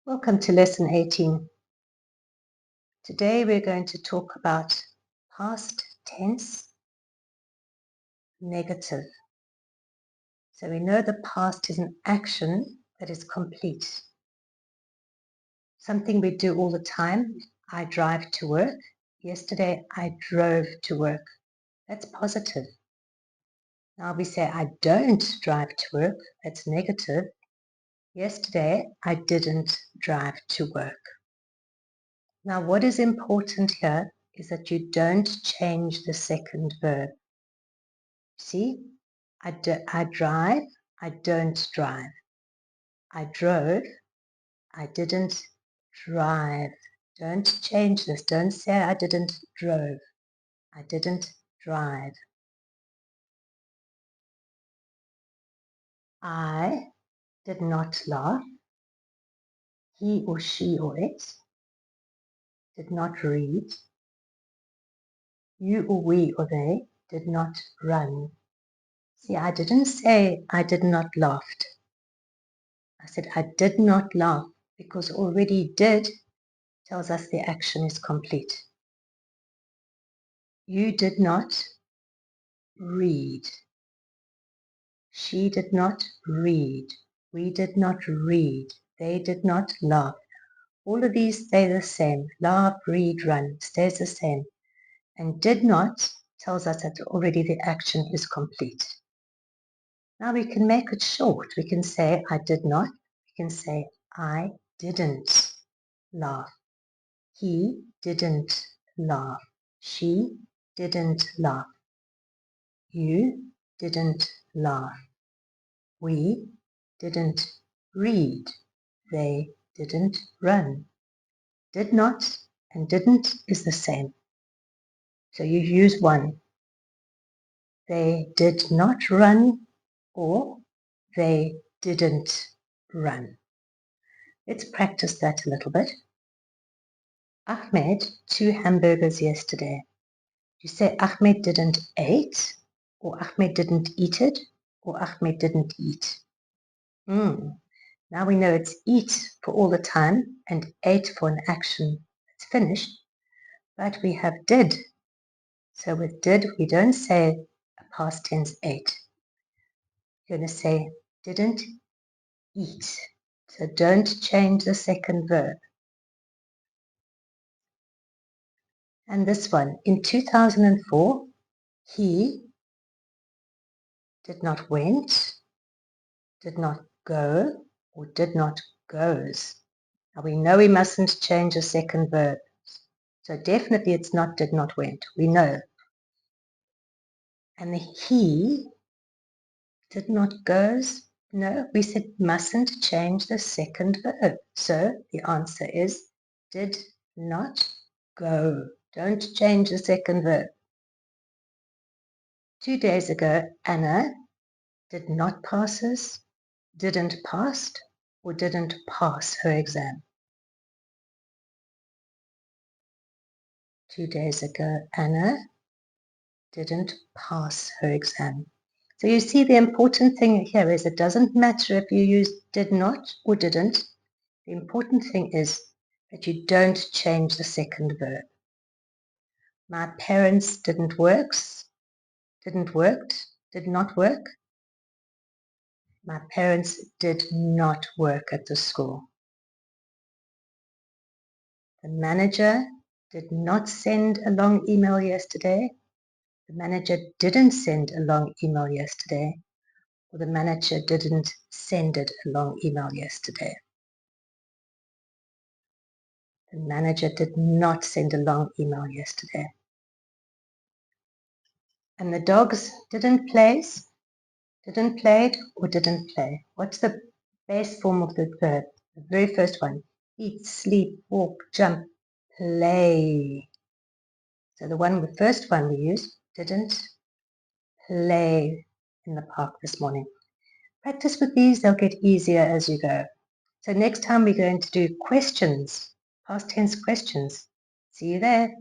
Welcome to lesson 18. Today we're going to talk about past tense negative. So we know the past is an action that is complete. Something we do all the time. I drive to work. Yesterday I drove to work. That's positive. Now we say I don't drive to work. That's negative. Yesterday I didn't drive to work. Now what is important here is that you don't change the second verb. See, I drive, I don't drive. I drove, I didn't drive. Don't change this. Don't say I didn't drove. I didn't drive. I did not laugh. He or she or it did not read. You or we or they did not run. See, I didn't say I did not laugh. I said I did not laugh because already did tells us the action is complete. You did not read. She did not read. We did not read. They did not laugh. All of these stay the same. Laugh, read, run stays the same. And did not tells us that already the action is complete. Now we can make it short. We can say I did not. We can say I didn't laugh. He didn't laugh. She didn't laugh. You didn't laugh. We didn't read. They didn't run. Did not and didn't is the same. So you use one. They did not run or they didn't run. Let's practice that a little bit. Ahmed, 2 hamburgers yesterday. You say Ahmed didn't eat, or Ahmed didn't eat it, or Ahmed didn't eat. Now we know it's eat for all the time and ate for an action that's finished, but we have did. So with did, we don't say a past tense ate. You're going to say didn't eat. So don't change the second verb. And this one, in 2004, he did not went, did not go, or did not goes. Now we know we mustn't change the second verb. So definitely it's not did not went. We know. And the he did not goes. No, we said mustn't change the second verb. So the answer is did not go. Don't change the second verb. 2 days ago, Anna did not passes, didn't passed, or didn't pass her exam. 2 days ago, Anna didn't pass her exam. So you see the important thing here is it doesn't matter if you use did not or didn't. The important thing is that you don't change the second verb. My parents did not work. My parents did not work at the school. The manager did not send a long email yesterday. The manager didn't send a long email yesterday. Or the manager didn't send it a long email yesterday. The manager did not send a long email yesterday. And the dogs didn't play or didn't play. What's the base form of the verb? The very first one. Eat, sleep, walk, jump, play. So the first one we use, didn't play in the park this morning. Practice with these, they'll get easier as you go. So next time we're going to do questions, past tense questions. See you there.